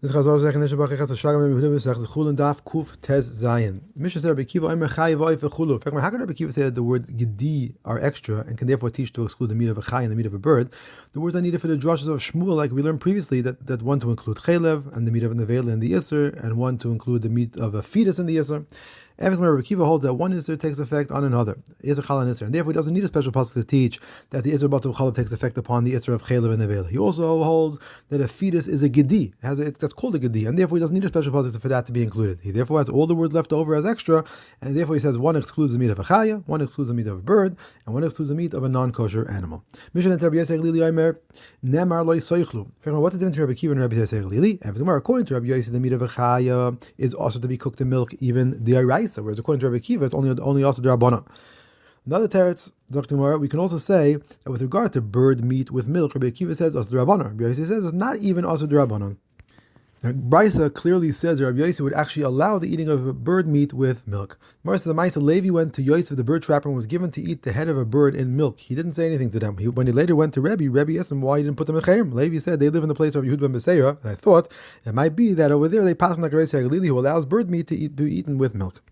This Chazor Zech Neshbach Echas Shagam Yehuda B'Sech Chullin Daf Kuf Tez Zayin. Mishnah said Rabbi Kiva Omer Chay V'Oif V'Chulu. In fact, how can Rabbi Kiva say that the word Gedi are extra and can therefore teach to exclude the meat of a chay and the meat of a bird? The words are needed for the drushes of Shmuel, like we learned previously, that one to include chaylev and the meat of a nevela in the Isser, and one to include the meat of a fetus in the Isser. Every time Rabbi Kiva holds that one Isser takes effect on another, Isser Chal and Isser, and therefore he doesn't need a special pasuk to teach that the Isser Batal Chalav takes effect upon the Isser of chaylev and nevela. He also holds that a fetus is a Gedi, that's called a Gedi, and therefore he doesn't need a special pasuk for that to be included. He therefore has all the words left over as extra, and therefore he says one excludes the meat of a chaya, one excludes the meat of a bird, and one excludes the meat of a non-kosher animal. Mishnah and Rabbi Yosef Lili Omer Nemar Lo Yisoichlu. What's the difference between Rabbi Kiva and Rabbi Yosef Lili? And according to Rabbi Yosef, the meat of a chaya is also to be cooked in milk, even the Araisa, whereas according to Rabbi Kiva, it's only also the Rabbanan. Another teretz, Dr. Gemara, we can also say that with regard to bird meat with milk, Rabbi Kiva says also the Rabbanan. Rabbi Yosef says it's not even also the Rabbanan. Now, Brisa clearly says that Rabbi Yosef would actually allow the eating of bird meat with milk. Gemara says the Maisa Levi went to Yosef, the bird trapper, and was given to eat the head of a bird in milk. He didn't say anything to them. When he later went to Rebbe asked him why he didn't put them in Chayim. Levi said they live in the place of Yehud ben Beseira, and I thought it might be that over there they pass like Rabbi Galili, who allows bird meat to be eaten with milk.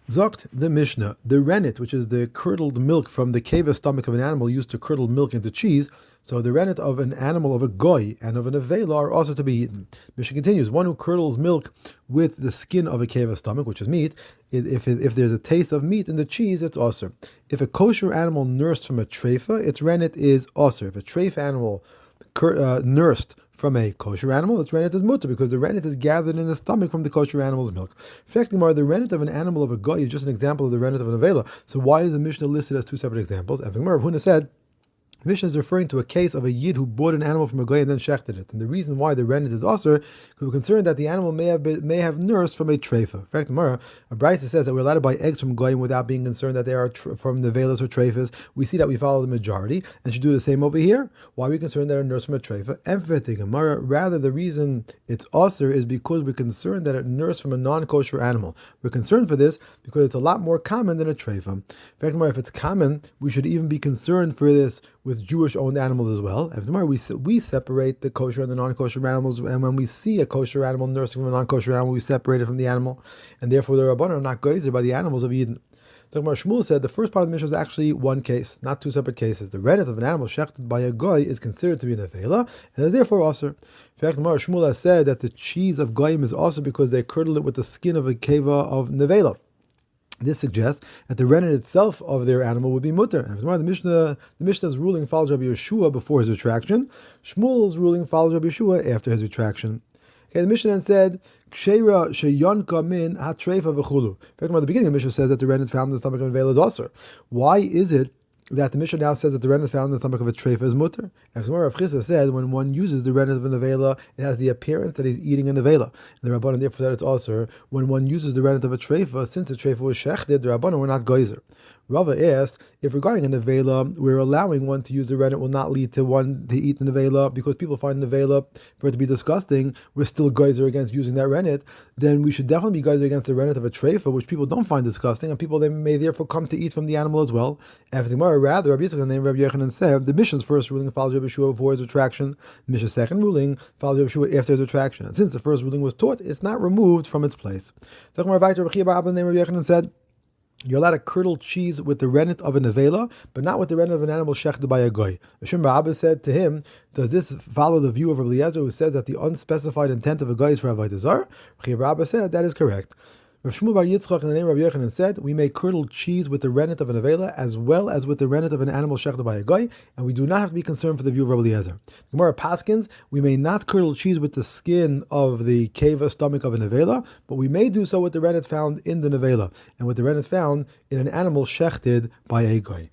Zokt the Mishnah, the rennet, which is the curdled milk from the keva stomach of an animal used to curdle milk into cheese, so the rennet of an animal of a goy and of an avela are also to be eaten. Mishnah continues, one who curdles milk with the skin of a keva stomach, which is meat, if there's a taste of meat in the cheese, it's osur. If a kosher animal nursed from a treifa, its rennet is osur. If a treif animal nursed from a kosher animal, its rennet is mutter, because the rennet is gathered in the stomach from the kosher animal's milk. Effectively, the rennet of an animal of a goy is just an example of the rennet of an avela. So why is the Mishnah listed as two separate examples? And Rav Huna said, the Mishnah is referring to a case of a yid who bought an animal from a goy and then shechted it. And the reason why the rennet is osur, because we're concerned that the animal may have nursed from a treifa. In fact, a Brisa says that we're allowed to buy eggs from goyim without being concerned that they are from the velas or treifas. We see that we follow the majority, and should do the same over here. Why are we concerned that they are nursed from a treifa? Emphatic Gemara, rather the reason it's osur is because we're concerned that it nursed from a non-kosher animal. We're concerned for this because it's a lot more common than a treifa. In fact, if it's common, we should even be concerned for this with Jewish-owned animals as well. We separate the kosher and the non-kosher animals, and when we see a kosher animal nursing from a non-kosher animal, we separate it from the animal, and therefore the Rabbanan are not geyser by the animals of Eden. So Shmuel said the first part of the Mishnah is actually one case, not two separate cases. The rennet of an animal shechted by a goy is considered to be an avela, and is therefore osur. In fact, Shmuel has said that the cheese of goyim is osur because they curdle it with the skin of a keva of nevela. This suggests that the rennet itself of their animal would be mutter. The Mishnah's ruling follows Rabbi Yeshua before his retraction. Shmuel's ruling follows Rabbi Yeshua after his retraction. Okay, the Mishnah then said, Ksheira sheyonka min hatreifa v'chulu. In fact, at the beginning, the Mishnah says that the rennet found in the stomach of a veil is osur. Why is it that the Mishnah now says that the rennet found in the stomach of a treifa is mutter? As Rav Chisda said, when one uses the rennet of a nevela, it has the appearance that he's eating a nevela. And the Rabbanan therefore said it's osur. When one uses the rennet of a treifa, since the treifa was shechted, the Rabbanan were not geyser. Rava asked, if regarding a nevela, we're allowing one to use the rennet will not lead to one to eat the nevela, because people find nevela for it to be disgusting, we're still geyser against using that rennet, then we should definitely be geyser against the rennet of a treifa, which people don't find disgusting, and people they may therefore come to eat from the animal as well. Everything more, rather, Rabbi Yitzchak named Rabbi Yochanan said, the Mishnah's first ruling follows Rabbi Yeshua before his retraction, the Mishnah's second ruling follows Rabbi Yeshua after his retraction. And since the first ruling was taught, it's not removed from its place. Second Rabbi Yochanan said, you're allowed to curdle cheese with the rennet of a nevela, but not with the rennet of an animal shechted by a goy. Rishon bar Abba said to him, does this follow the view of Rabbi Eliezer, who says that the unspecified intent of a goy is for avodah zarah? Rishon bar Abba said that is correct. Rav Shmuel bar Yitzchak in the name of Rabbi Yochanan said, we may curdle cheese with the rennet of an avela as well as with the rennet of an animal shechted by a goy, and we do not have to be concerned for the view of Rabbi Eliezer. Gemara paskins, we may not curdle cheese with the skin of the keva stomach of an avela, but we may do so with the rennet found in the nevela, and with the rennet found in an animal shechted by a goy.